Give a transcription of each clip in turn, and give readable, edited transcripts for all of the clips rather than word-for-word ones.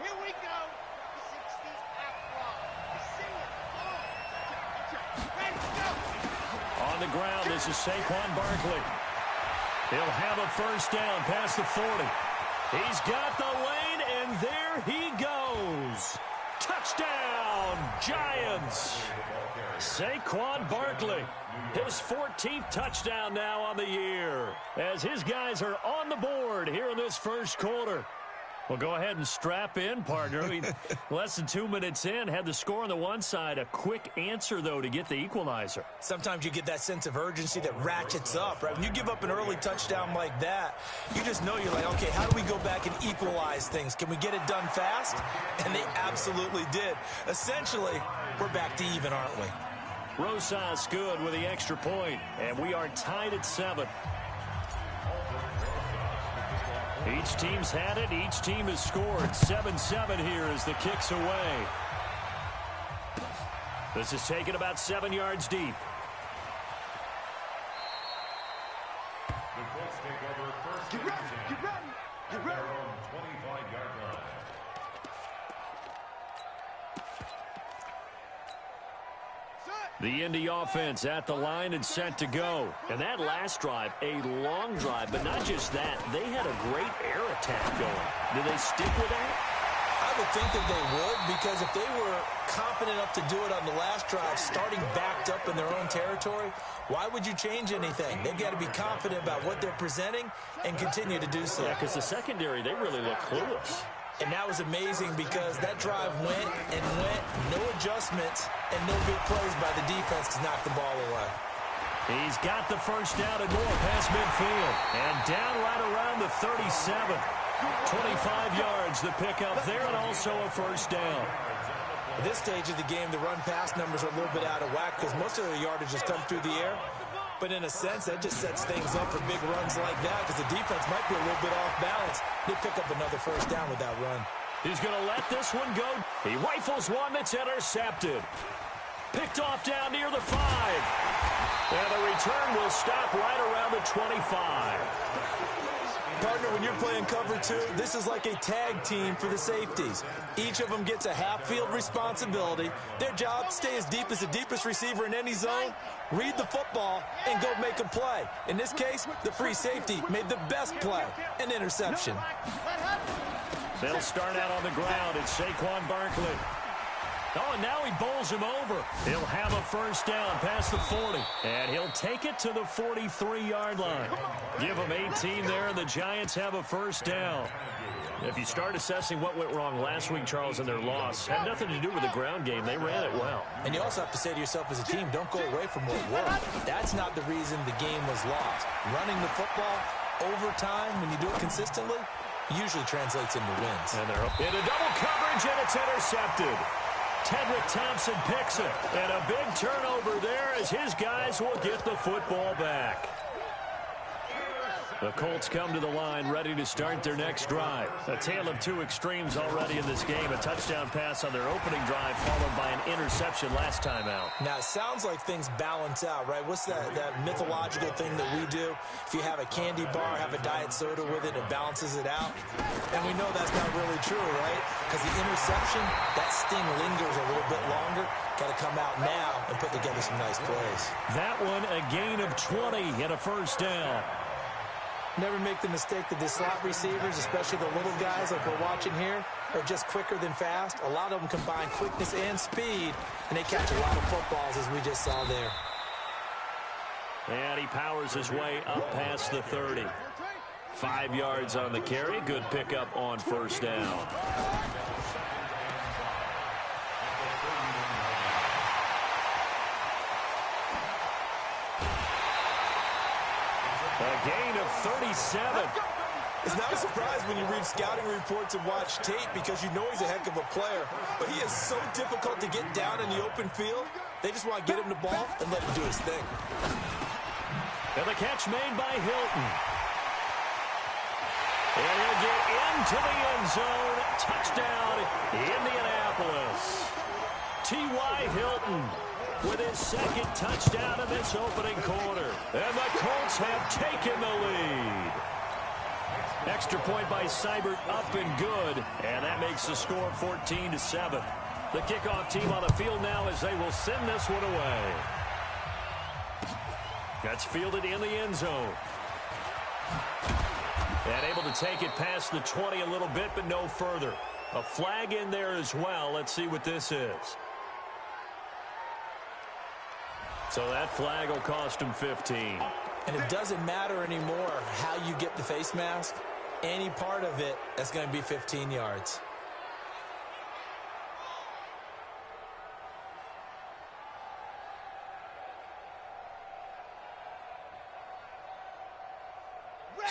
Here we go. 60 out. See it. Ready, go. On the ground, this is Saquon Barkley. He'll have a first down past the 40. He's got the lane, and there he goes. Touchdown, Giants. Saquon Barkley, his 14th touchdown now on the year, as his guys are on the board here in this first quarter. Well, go ahead and strap in, partner. Less than 2 minutes in, had the score on the one side. A quick answer, though, to get the equalizer. Sometimes you get that sense of urgency that ratchets up, right? When you give up an early touchdown like that, you just know you're like, okay, how do we go back and equalize things? Can we get it done fast? And they absolutely did. Essentially, we're back to even, aren't we? Rosas good with the extra point, and we are tied at 7. Each team's had it. Each team has scored. 7-7 here as the kick's away. This is taken about 7 yards deep. The Colts take over first. Get ready. Get ready. Get ready. 25-yard line. The Indy offense at the line and set to go. And that last drive, a long drive, but not just that. They had a great air attack going. Do they stick with that? I would think that they would, because if they were confident enough to do it on the last drive, starting backed up in their own territory, why would you change anything? They've got to be confident about what they're presenting and continue to do so. Yeah, because the secondary, they really look clueless. And that was amazing because that drive went and went, no adjustments, and no big plays by the defense to knock the ball away. He's got the first down and more past midfield. And down right around the 37. 25 yards the pickup there, and also a first down. At this stage of the game, the run-pass numbers are a little bit out of whack because most of the yardage has come through the air. But in a sense, that just sets things up for big runs like that because the defense might be a little bit off balance. They pick up another first down with that run. He's going to let this one go. He rifles one that's intercepted. Picked off down near the 5. And the return will stop right around the 25. Partner, when you're playing cover 2, this is like a tag team for the safeties. Each of them gets a half-field responsibility. Their job, stay as deep as the deepest receiver in any zone, read the football, and go make a play. In this case, the free safety made the best play, an interception. They'll start out on the ground. It's Saquon Barkley. Oh, and now he bowls him over. He'll have a first down past the 40. And he'll take it to the 43-yard line. Give him 18 there, and the Giants have a first down. If you start assessing what went wrong last week, Charles, in their loss, had nothing to do with the ground game. They ran it well. And you also have to say to yourself as a team, don't go away from what worked. That's not the reason the game was lost. Running the football over time, when you do it consistently, usually translates into wins. And they're up into double coverage, and it's intercepted. Tedrick Thompson picks it, and a big turnover there as his guys will get the football back. The Colts come to the line ready to start their next drive. A tale of two extremes already in this game. A touchdown pass on their opening drive followed by an interception last time out. Now, it sounds like things balance out, right? What's that mythological thing that we do? If you have a candy bar, have a diet soda with it, it balances it out. And we know that's not really true, right? Because the interception, that sting lingers a little bit longer. Got to come out now and put together some nice plays. That one, a gain of 20 and a first down. Never make the mistake that the slot receivers, especially the little guys like we're watching here, are just quicker than fast. A lot of them combine quickness and speed, and they catch a lot of footballs, as we just saw there. And he powers his way up past the 30. 5 yards on the carry. Good pickup on first down. A gain of 37. It's not a surprise when you read scouting reports and watch tape because you know he's a heck of a player. But he is so difficult to get down in the open field. They just want to get him the ball and let him do his thing. And the catch made by Hilton. And he'll get into the end zone. Touchdown, Indianapolis. T.Y. Hilton with his second touchdown in this opening quarter. And the Colts have taken the lead. Extra point by Seibert, up and good. And that makes the score 14-7. The kickoff team on the field now as they will send this one away. That's fielded in the end zone. And able to take it past the 20 a little bit, but no further. A flag in there as well. Let's see what this is. So that flag will cost him 15. And it doesn't matter anymore how you get the face mask. Any part of it, that's going to be 15 yards.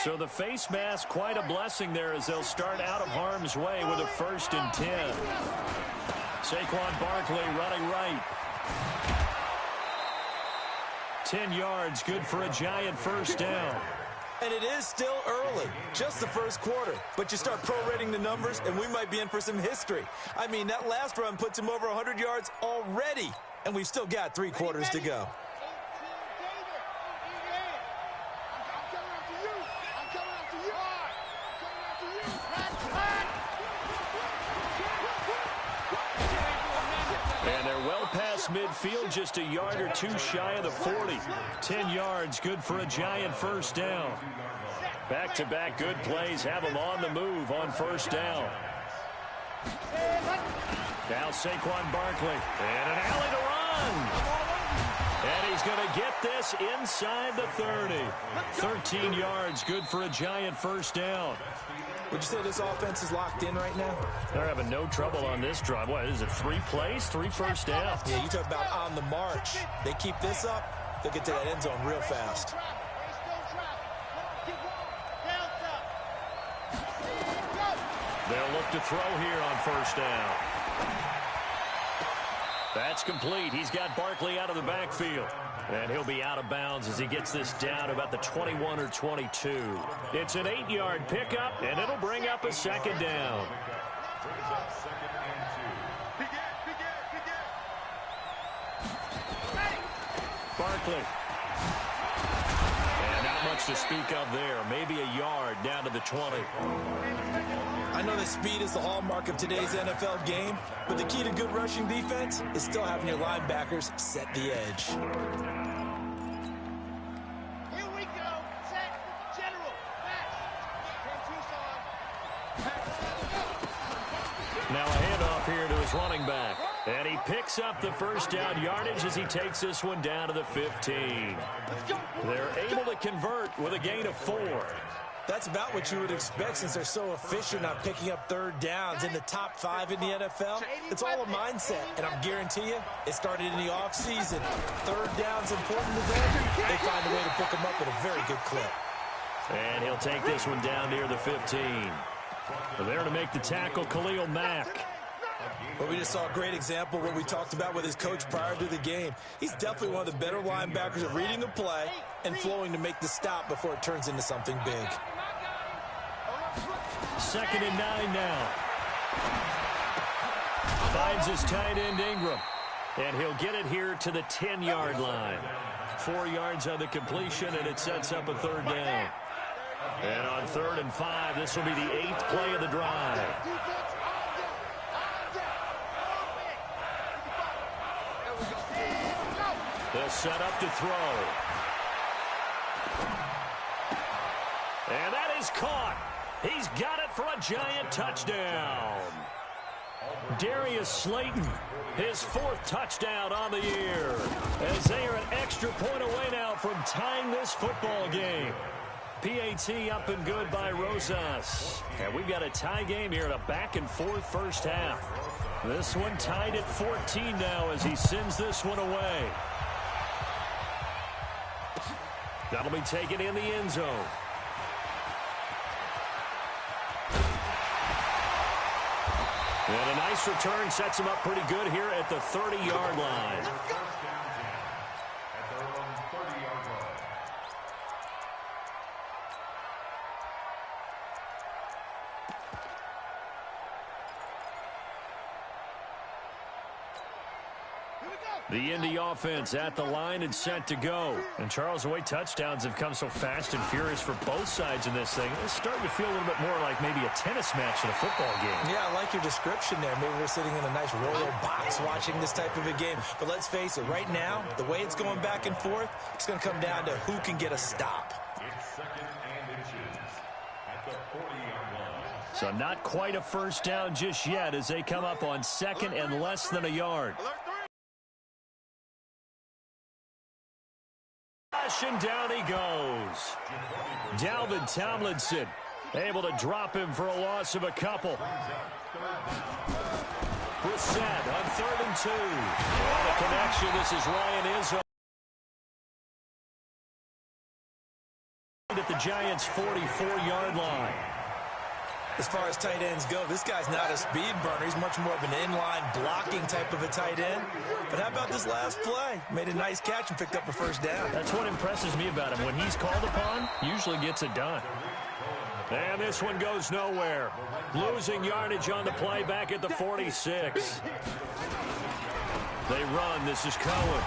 So the face mask, quite a blessing there as they'll start out of harm's way with a 1st and 10. Saquon Barkley running right. 10 yards, good for a giant 1st down. And it is still early, just the first quarter. But you start prorating the numbers, and we might be in for some history. I mean, that last run puts him over 100 yards already, and we've still got 3 quarters to go. And they're well past midfield, just a yard or 2 shy of the 40. 10 yards, good for a giant 1st down. Back-to-back good plays have them on the move on 1st down. Now Saquon Barkley, and an alley to run. And he's going to get this inside the 30. 13 yards, good for a giant 1st down. Would you say this offense is locked in right now? They're having no trouble on this drive. What is it, 3 plays, 3 first downs? Yeah, you talk about on the march. They keep this up, they'll get to that end zone real fast. They'll look to throw here on 1st down. That's complete. He's got Barkley out of the backfield. And he'll be out of bounds as he gets this down to about the 21 or 22. It's an 8-yard pickup, and it'll bring up a 2nd down. Barkley. And not much to speak of there. Maybe a yard down to the 20. I know that speed is the hallmark of today's NFL game, but the key to good rushing defense is still having your linebackers set the edge. Here we go. Set. General. Match. Now a handoff here to his running back. And he picks up the 1st down yardage as he takes this one down to the 15. They're able to convert with a gain of 4. That's about what you would expect since they're so efficient on picking up 3rd downs in the top 5 in the NFL. It's all a mindset, and I'm guarantee you it started in the offseason. 3rd down's important to them. They find a way to pick them up at a very good clip. And he'll take this one down near the 15. There to make the tackle, Khalil Mack. But we just saw a great example of what we talked about with his coach prior to the game. He's definitely one of the better linebackers at reading a play and flowing to make the stop before it turns into something big. 2nd and 9 now. Finds his tight end Ingram. And he'll get it here to the 10-yard line. 4 yards on the completion, and it sets up a 3rd down. And on 3rd and 5, this will be the 8th play of the drive. They'll set up to throw. And that is caught. He's got it for a giant touchdown. Darius Slayton, his 4th touchdown on the year. As they are an extra point away now from tying this football game. PAT up and good by Rosas. And we've got a tie game here in a back-and-forth 1st half. This one tied at 14 now as he sends this one away. That'll be taken in the end zone. And a nice return sets him up pretty good here at the 30-yard line. Here we go. The Indy offense at the line and set to go. And Charles, the way touchdowns have come so fast and furious for both sides in this thing, it's starting to feel a little bit more like maybe a tennis match in a football game. Yeah, I like your description there. Maybe we're sitting in a nice royal box watching this type of a game. But let's face it, right now, the way it's going back and forth, it's going to come down to who can get a stop. It's second and inches at the 40-yard line. So not quite a first down just yet as they come up on second and less than a yard. And down he goes. Dalvin Tomlinson able to drop him for a loss of a couple. Brissett on 3rd and 2. And a connection. This is Ryan Izzo at the Giants' 44-yard line. As far as tight ends go, this guy's not a speed burner. He's much more of an inline blocking type of a tight end. But how about this last play? Made a nice catch and picked up a first down. That's what impresses me about him. When he's called upon, usually gets it done. And this one goes nowhere. Losing yardage on the play back at the 46. They run. This is Cohen.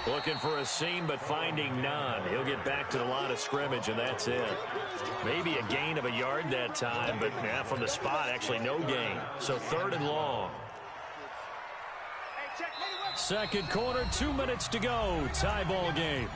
Looking for a seam, but finding none. He'll get back to the line of scrimmage, and that's it. Maybe a gain of a yard that time, but yeah, from the spot, actually no gain. So 3rd and long. Second quarter, 2 minutes to go. Tie ball game.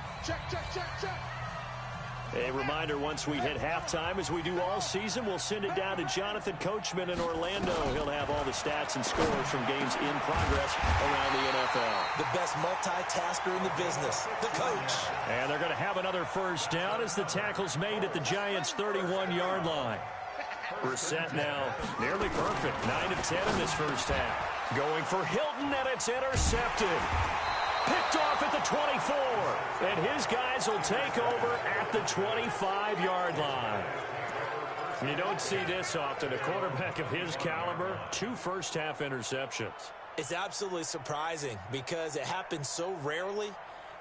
A reminder, once we hit halftime, as we do all season, we'll send it down to Jonathan Coachman in Orlando. He'll have all the stats and scores from games in progress around the NFL. The best multitasker in the business, the coach. And they're going to have another first down as the tackle's made at the Giants' 31-yard line. Brissett now nearly perfect. 9 of 10 in this first half. Going for Hilton, and it's intercepted. Picked off at the 24, and his guys will take over at the 25-yard line. You don't see this often. A quarterback of his caliber, 2 first-half interceptions. It's absolutely surprising because it happens so rarely.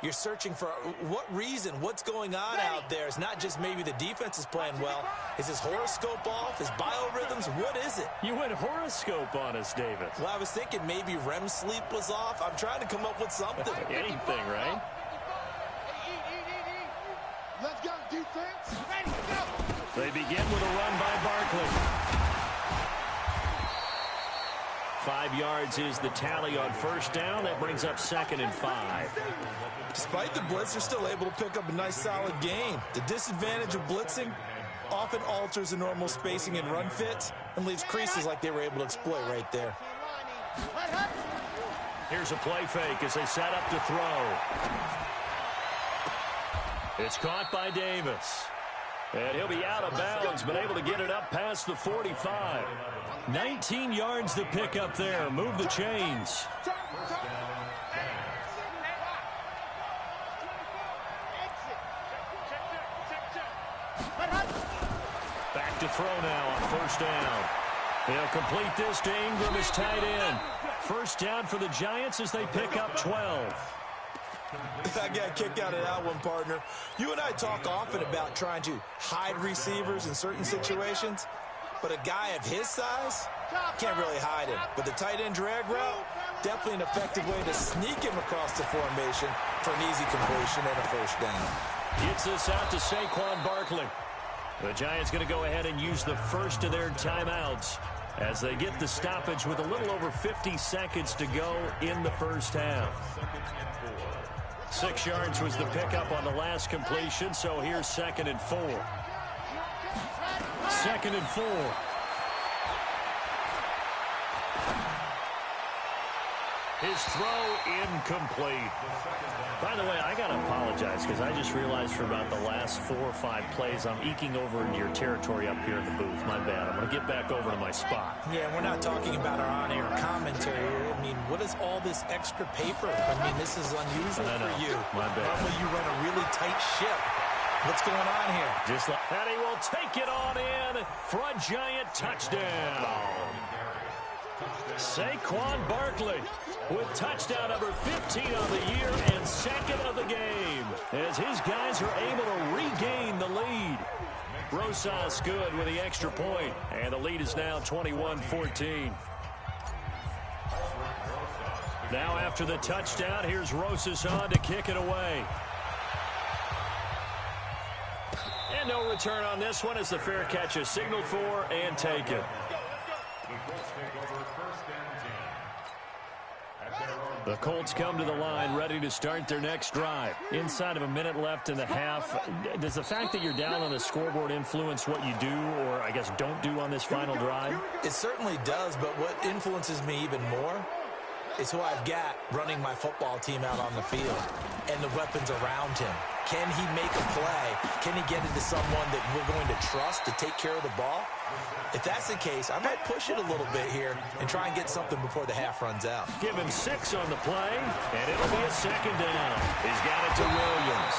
You're searching for what reason, what's going on out there. It's not just maybe the defense is playing well. Is his horoscope off? His biorhythms? What is it? You went horoscope on us, David. Well, I was thinking maybe REM sleep was off. I'm trying to come up with something. Anything, right? Let's go, defense. Ready, go. They begin with a run by Barkley. 5 yards is the tally on first down. That brings up 2nd and 5. Despite the blitz, they're still able to pick up a nice solid gain. The disadvantage of blitzing often alters the normal spacing and run fits and leaves creases like they were able to exploit right there. Here's a play fake as they set up to throw. It's caught by Davis. And he'll be out of bounds, but able to get it up past the 45. 19 yards to pick up there. Move the chains. Back to throw now on first down. They'll complete this to Ingram as tight end. First down for the Giants as they pick up 12. I got a kick out of that one, partner. You and I talk often about trying to hide receivers in certain situations, but a guy of his size can't really hide him. But the tight end drag route, definitely an effective way to sneak him across the formation for an easy completion and a first down. Gets this out to Saquon Barkley. The Giants going to go ahead and use the first of their timeouts as they get the stoppage with a little over 50 seconds to go in the first half. 6 yards was the pickup on the last completion, so here's 2nd and 4. 2nd and 4. His throw incomplete. By the way, I got to apologize because I just realized for about the last 4 or 5 plays, I'm eking over into your territory up here in the booth. My bad. I'm going to get back over to my spot. Yeah, we're not talking about our on-air commentary here. I mean, what is all this extra paper? I mean, this is unusual for you. My bad. Normally you run a really tight ship. What's going on here? Just like that, he will take it on in for a Giant touchdown. Saquon Barkley with touchdown number 15 on the year and 2nd of the game as his guys are able to regain the lead. Rosas good with the extra point, and the lead is now 21-14. Now after the touchdown, here's Rosas on to kick it away. And no return on this one as the fair catch is signaled for and taken. The Colts come to the line ready to start their next drive. Inside of a minute left in the half, does the fact that you're down on the scoreboard influence what you do or, I guess, don't do on this final drive? It certainly does, but what influences me even more is who I've got running my football team out on the field and the weapons around him. Can he make a play? Can he get into someone that we're going to trust to take care of the ball? If that's the case, I might push it a little bit here and try and get something before the half runs out. Give him 6 on the play, and it'll be a second down. He's got it to Williams.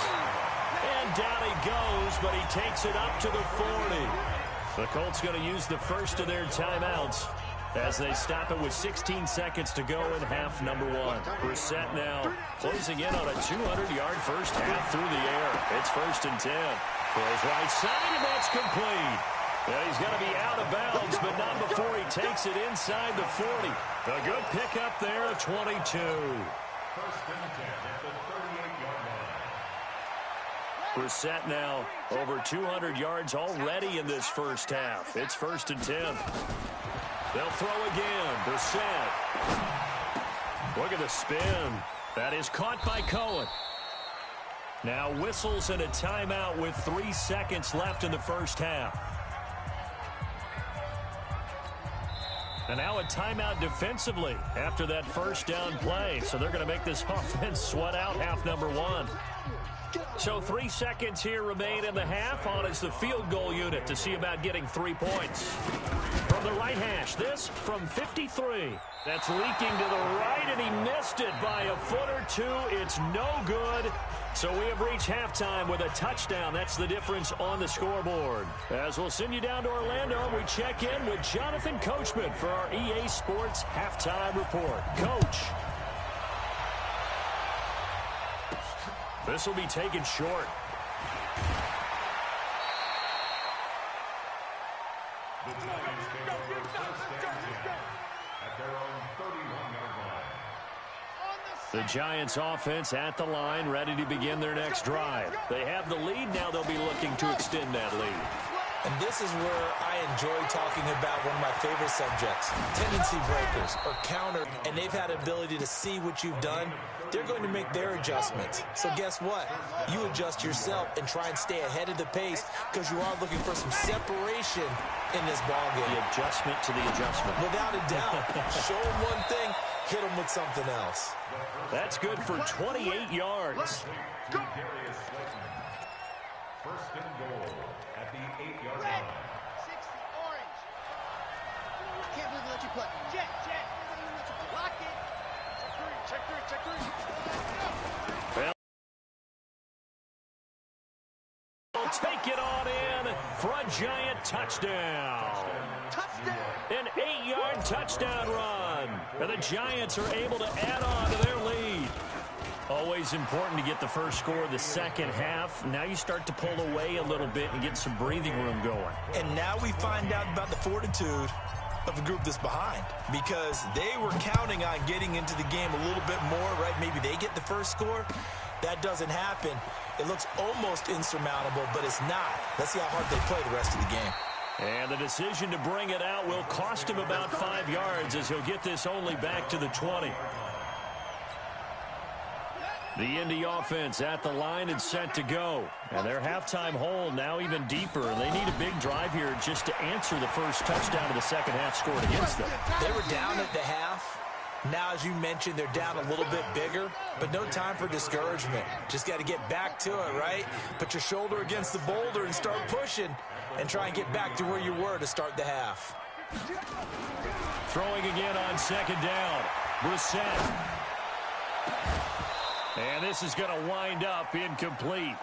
And down he goes, but he takes it up to the 40. The Colts going to use the first of their timeouts as they stop it with 16 seconds to go in half number 1. Brissett now closing in on a 200-yard first half through the air. It's 1st and 10. Throws right side, and that's complete. Well, he's going to be out of bounds, but not before he takes it inside the 40. A good pickup there at 22. 1st and 10 at the 38-yard line. Brissett now over 200 yards already in this first half. It's 1st and 10. They'll throw again. Brissett. Look at the spin. That is caught by Cohen. Now whistles and a timeout with 3 seconds left in the first half. And now a timeout defensively after that first down play. So they're going to make this offense sweat out half number 1. So 3 seconds here remain in the half. On is the field goal unit to see about getting 3 points. From the right hash, this from 53. That's leaking to the right, and he missed it by a foot or two. It's no good. So we have reached halftime with a touchdown. That's the difference on the scoreboard. As we'll send you down to Orlando, we check in with Jonathan Coachman for our EA Sports Halftime Report. Coach. This will be taken short. The Giants take over 1st and 10 at their own 31-yard line. The Giants offense at the line, ready to begin their next drive. They have the lead. Now they'll be looking to extend that lead. And this is where I enjoy talking about one of my favorite subjects, tendency breakers or counter, and they've had ability to see what you've done. They're going to make their adjustments. So guess what? You adjust yourself and try and stay ahead of the pace because you are looking for some separation in this ballgame. The adjustment to the adjustment. Without a doubt. Show them one thing, hit them with something else. That's good for 28 yards. 1st and goal at the 8-yard line. 60, orange. Can't believe they let you play. Jet. Lock it. Check three. Well, we'll take it on in for a Giant touchdown. An 8-yard touchdown run. And the Giants are able to add on to their lead. Always important to get the first score of the second half. Now you start to pull away a little bit and get some breathing room going. And now we find out about the fortitude of the group that's behind, because they were counting on getting into the game a little bit more, right? Maybe they get the first score. That doesn't happen. It looks almost insurmountable, but it's not. Let's see how hard they play the rest of the game. And the decision to bring it out will cost him about 5 yards as he'll get this only back to the 20. The Indy offense at the line and set to go. And their halftime hole now even deeper. They need a big drive here just to answer the first touchdown of the second half scored against them. They were down at the half. Now, as you mentioned, they're down a little bit bigger, but no time for discouragement. Just got to get back to it, right? Put your shoulder against the boulder and start pushing and try and get back to where you were to start the half. Throwing again on second down. Brissett. And this is going to wind up incomplete.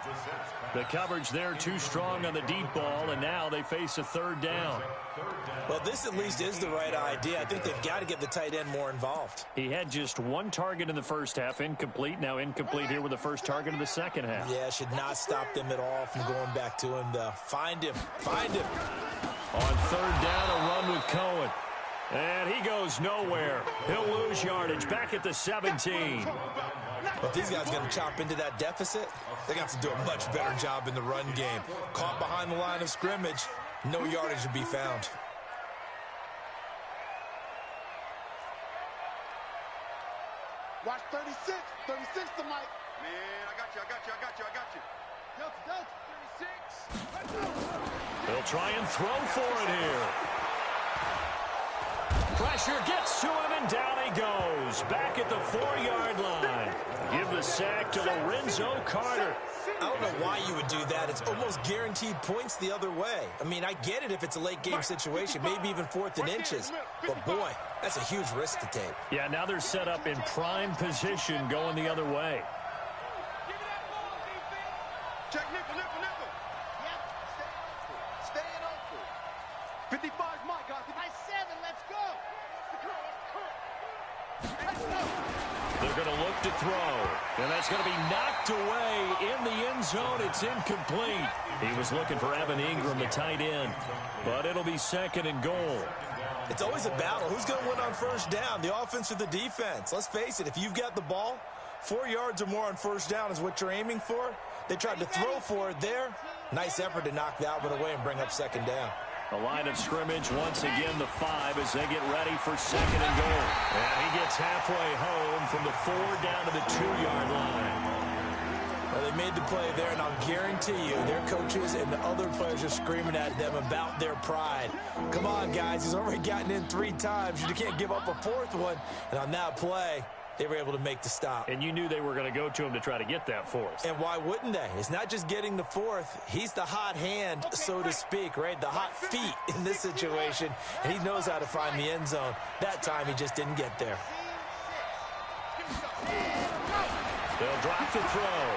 The coverage there too strong on the deep ball, and now they face a third down. Well, this at least is the right idea. I think they've got to get the tight end more involved. He had just one target in the first half, incomplete. Now incomplete here with the first target of the second half. Yeah, should not stop them at all from going back to him, though. Find him. On third down, a run with Cohen. And he goes nowhere. He'll lose yardage back at the 17. But if these guys are going to chop into that deficit, they're going to have to do a much better job in the run game. Caught behind the line of scrimmage, no yardage to be found. Watch 36. 36 to Mike. Man, I got you. Delta, 36. They'll try and throw for it here. Pressure gets to him, and down he goes. Back at the 4-yard line. Give the sack to Lorenzo Carter. I don't know why you would do that. It's almost guaranteed points the other way. I mean, I get it if it's a late game situation, maybe even 4th and inches. But, boy, that's a huge risk to take. Yeah, now they're set up in prime position going the other way. Check nickel. Yep, staying open. 55 Mike, by 7, let's go. They're going to look to throw, and that's going to be knocked away in the end zone. It's incomplete. He was looking for Evan Ingram, the tight end, but it'll be 2nd and goal. It's always a battle. Who's going to win on first down, the offense or the defense? Let's face it, if you've got the ball, 4 yards or more on first down is what you're aiming for. They tried to throw for it there. Nice effort to knock that one away and bring up 2nd down. The line of scrimmage, once again, the 5 as they get ready for 2nd and goal. And he gets halfway home from the 4 down to the 2-yard line. Well, they made the play there, and I'll guarantee you their coaches and the other players are screaming at them about their pride. Come on, guys. He's already gotten in 3 times. You can't give up a 4th one. And on that play, they were able to make the stop. And you knew they were going to go to him to try to get that 4th. And why wouldn't they? It's not just getting the 4th. He's the hot hand, so to speak, right? The hot feet in this situation. And he knows how to find the end zone. That time, he just didn't get there. They'll drop the throw.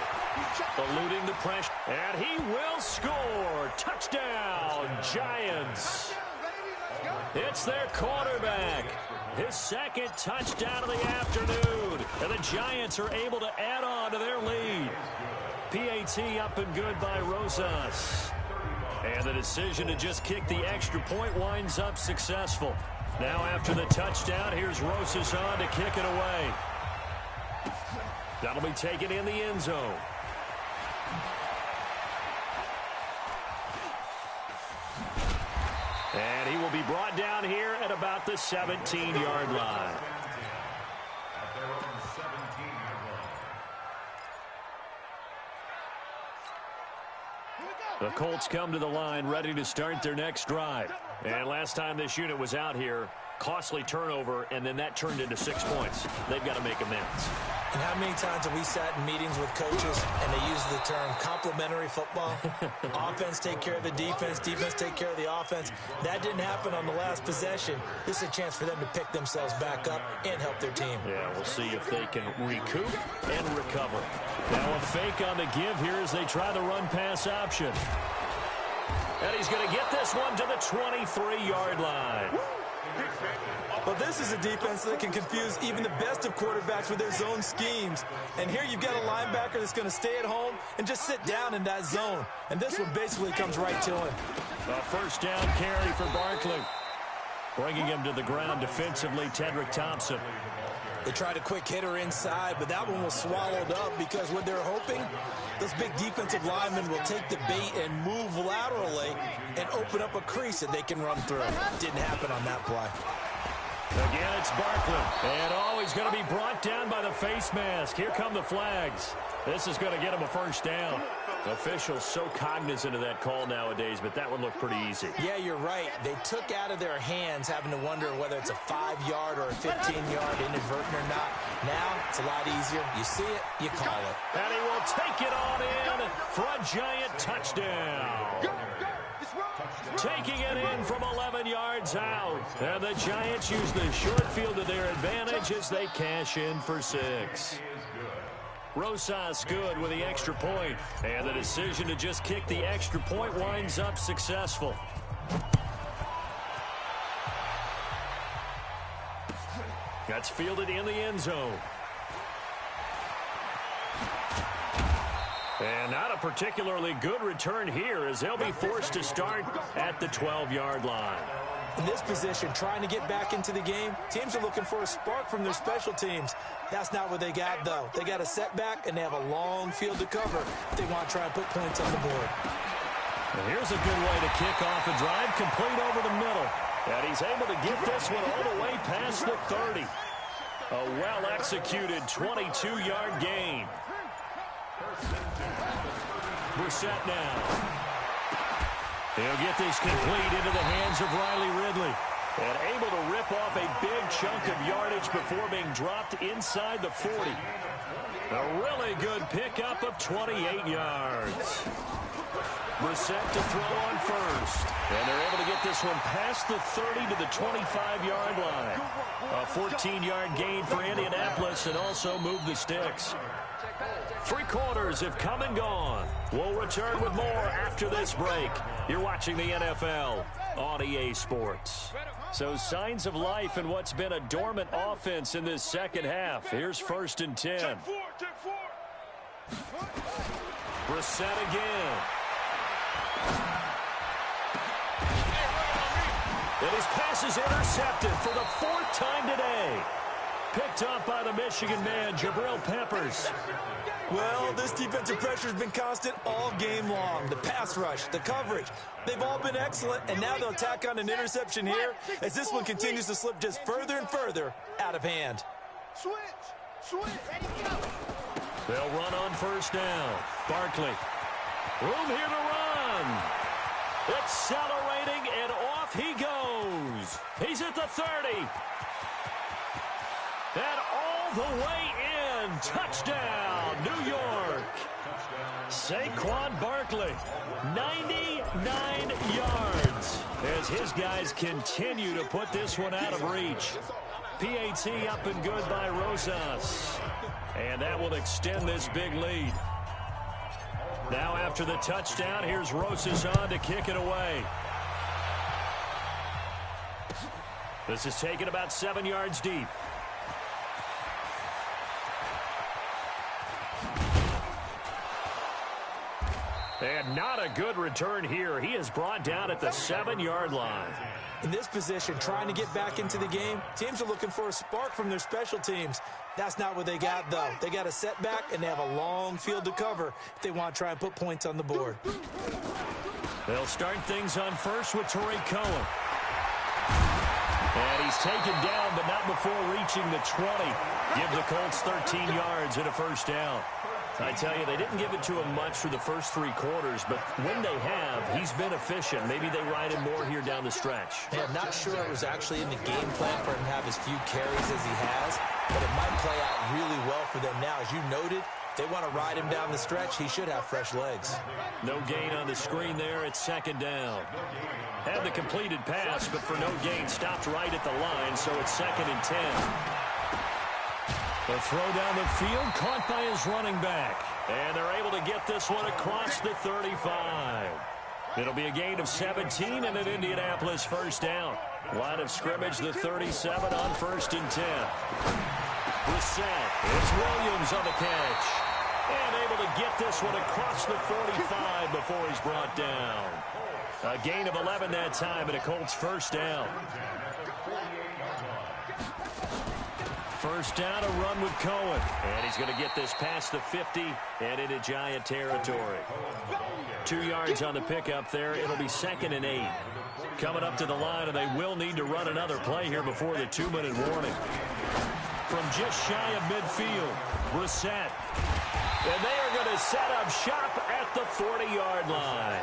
Eluding the pressure. And he will score. Touchdown, Giants. It's their quarterback. His 2nd touchdown of the afternoon. And the Giants are able to add on to their lead. PAT up and good by Rosas. And the decision to just kick the extra point winds up successful. Now after the touchdown, here's Rosas on to kick it away. That'll be taken in the end zone. And he will be brought down here at about the 17-yard line. The Colts come to the line ready to start their next drive. And last time this unit was out here, costly turnover, and then that turned into 6 points. They've got to make amends. And how many times have we sat in meetings with coaches and they use the term complementary football? Offense take care of the defense, defense take care of the offense. That didn't happen on the last possession. This is a chance for them to pick themselves back up and help their team. Yeah, we'll see if they can recoup and recover. Now a fake on the give here as they try the run-pass option. And he's going to get this one to the 23-yard line. Well, this is a defense that can confuse even the best of quarterbacks with their zone schemes. And here you've got a linebacker that's going to stay at home and just sit down in that zone. And this one basically comes right to him. A first down carry for Barkley. Bringing him to the ground defensively, Tedrick Thompson. They tried a quick hitter inside, but that one was swallowed up because what they're hoping, those big defensive linemen will take the bait and move laterally and open up a crease that they can run through. Didn't happen on that play. Again, it's Barkley. And he's going to be brought down by the face mask. Here come the flags. This is going to get him a first down. Officials so cognizant of that call nowadays, but that one looked pretty easy. Yeah, you're right. They took out of their hands having to wonder whether it's a 5-yard or a 15-yard inadvertent or not. Now, it's a lot easier. You see it, you call it. And he will take it on in for a Giant touchdown. Taking it in from 11 yards out. And the Giants use the short field to their advantage as they cash in for 6. Rosas good with the extra point. And the decision to just kick the extra point winds up successful. That's fielded in the end zone. And not a particularly good return here as they'll be forced to start at the 12-yard line. In this position, trying to get back into the game, teams are looking for a spark from their special teams. That's not what they got, though. They got a setback, and they have a long field to cover if they want to try and put points on the board. And here's a good way to kick off a drive, complete over the middle. And he's able to get this one all the way past the 30. A well-executed 22-yard gain. Brissett now. He'll get this complete into the hands of Riley Ridley. And able to rip off a big chunk of yardage before being dropped inside the 40. A really good pickup of 28 yards. Brissett to throw on first. And they're able to get this one past the 30 to the 25-yard line. A 14-yard gain for Indianapolis and also move the sticks. 3 quarters have come and gone. We'll return with more after this break. You're watching the NFL on EA Sports. So signs of life in what's been a dormant offense in this second half. Here's 1st and 10. Brissett again. And his pass is intercepted for the 4th time today. Picked up by the Michigan man, Jabril Peppers. Well, this defensive pressure has been constant all game long. The pass rush, the coverage, they've all been excellent, and now they'll tack on an interception here as this one continues to slip just further and further out of hand. Switch, ready, go. They'll run on 1st down. Barkley. Room here to run. Accelerating, and off he goes. He's at the 30. And all the way in. Touchdown, New York. Saquon Barkley, 99 yards. As his guys continue to put this one out of reach. PAT up and good by Rosas. And that will extend this big lead. Now after the touchdown, here's Rosas on to kick it away. This is taken about 7 yards deep. And not a good return here. He is brought down at the 7-yard line. In this position, trying to get back into the game, teams are looking for a spark from their special teams. That's not what they got, though. They got a setback, and they have a long field to cover if they want to try and put points on the board. They'll start things on first with Tariq Cohen. And he's taken down, but not before reaching the 20. Give the Colts 13 yards and a 1st down. I tell you, they didn't give it to him much for the first 3 quarters, but when they have, he's been efficient. Maybe they ride him more here down the stretch. Hey, I'm not sure it was actually in the game plan for him to have as few carries as he has, but it might play out really well for them now. As you noted, if they want to ride him down the stretch, he should have fresh legs. No gain on the screen there. It's 2nd down. Had the completed pass, but for no gain, stopped right at the line, so it's 2nd and 10. The throw down the field, caught by his running back. And they're able to get this one across the 35. It'll be a gain of 17 and an Indianapolis 1st down. Line of scrimmage, the 37 on 1st and 10. Brissett. It's Williams on the catch. And able to get this one across the 45 before he's brought down. A gain of 11 that time and a Colts 1st down. 1st down, a run with Cohen. And he's going to get this past the 50 and into Giant territory. 2 yards on the pickup there. It'll be 2nd and 8. Coming up to the line, and they will need to run another play here before the 2-minute warning. From just shy of midfield, Brissett. And they are going to set up shop at the 40-yard line.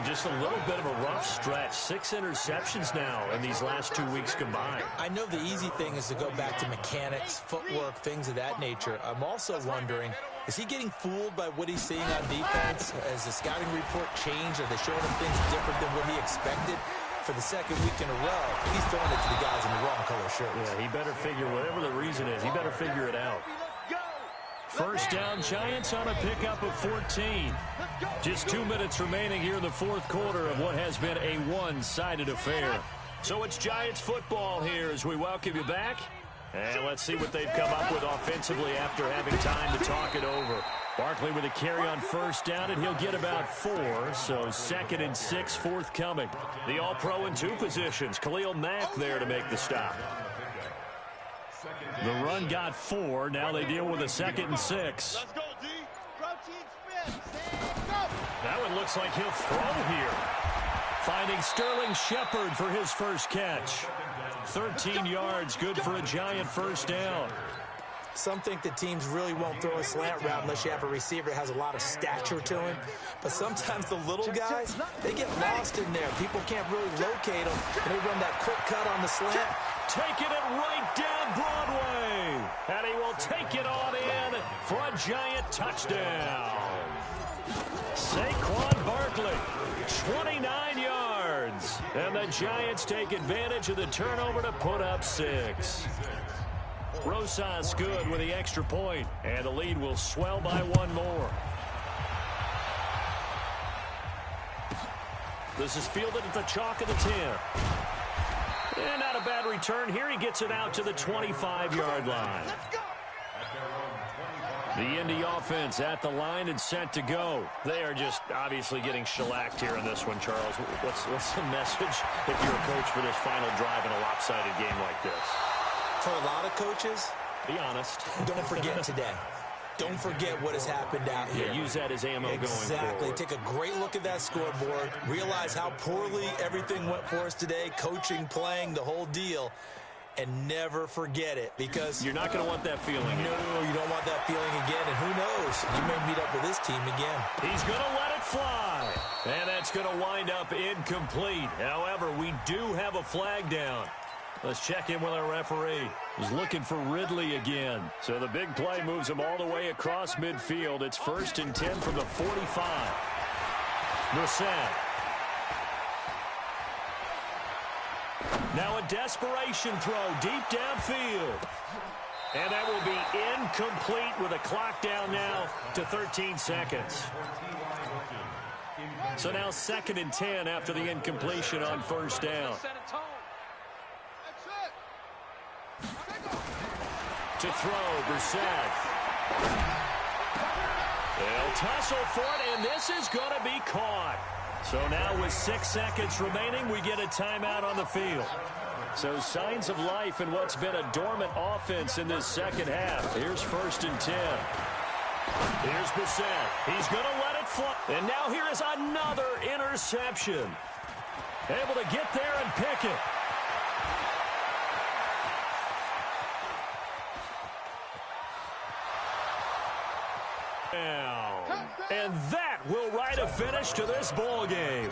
Just a little bit of a rough stretch. 6 interceptions now in these last 2 weeks combined. I know the easy thing is to go back to mechanics, footwork, things of that nature. I'm also wondering, is he getting fooled by what he's seeing on defense? Has the scouting report changed? Are they showing him things different than what he expected? For the 2nd week in a row, he's throwing it to the guys in the wrong color shirts. Yeah, he better figure, whatever the reason is, he better figure it out. 1st down, Giants on a pickup of 14. Just 2 minutes remaining here in the 4th quarter of what has been a one-sided affair. So it's Giants football here as we welcome you back. And let's see what they've come up with offensively after having time to talk it over. Barkley with a carry on first down, and he'll get about 4, so 2nd and 6 forthcoming. The All-Pro in 2 positions. Khalil Mack there to make the stop. The run got 4. Now they deal with a 2nd and 6. Let's go, D. Protein spin. Go. That one looks like he'll throw here. Finding Sterling Shepard for his first catch. 13 yards, good for a Giant first down. Some think that teams really won't throw a slant route unless you have a receiver that has a lot of stature to him. But sometimes the little guys, they get lost in there. People can't really locate them, and they run that quick cut on the slant. Taking it right down Broadway. And he will take it on in for a Giant touchdown. Saquon Barkley, 29 yards. And the Giants take advantage of the turnover to put up 6. Rosas good with the extra point, and the lead will swell by 1 more. This is fielded at the chalk of the 10. And not a bad return here. He gets it out to the 25-yard line. The Indy offense at the line and set to go. They are just obviously getting shellacked here in this one, Charles. What's the message if you're a coach for this final drive in a lopsided game like this? For a lot of coaches, be honest. Don't forget today. Don't forget what has happened out here. Yeah, use that as ammo going forward. Exactly. Take a great look at that scoreboard. Realize how poorly everything went for us today. Coaching, playing, the whole deal. And never forget it, because you're not going to want that feeling. No, you don't want that feeling again. And who knows? You may meet up with this team again. He's going to let it fly. And that's going to wind up incomplete. However, we do have a flag down. Let's check in with our referee. He's looking for Ridley again. So the big play moves him all the way across midfield. It's 1st and 10 from the 45. Brissett. Now a desperation throw deep downfield. And that will be incomplete with a clock down now to 13 seconds. So now 2nd and 10 after the incompletion on first down. To throw, Brissett. They'll tussle for it, and this is going to be caught. So now with 6 seconds remaining, we get a timeout on the field. So signs of life in what's been a dormant offense in this second half. Here's 1st and 10. Here's Brissett. He's going to let it fly. And now here is another interception. Able to get there and pick it. And that will write a finish to this ball game.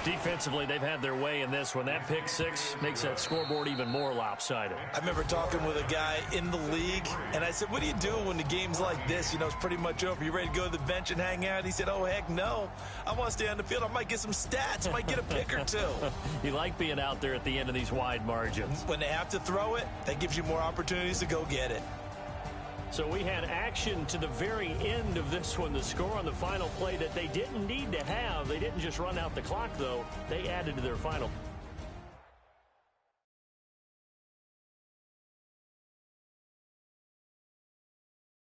Defensively, they've had their way in this one. That pick 6 makes that scoreboard even more lopsided. I remember talking with a guy in the league, and I said, what do you do when the game's like this? You know, it's pretty much over. You ready to go to the bench and hang out? He said, oh, heck no. I want to stay on the field. I might get some stats. I might get a pick or 2. You like being out there at the end of these wide margins. When they have to throw it, that gives you more opportunities to go get it. So we had action to the very end of this one. The score on the final play that they didn't need to have. They didn't just run out the clock, though. They added to their final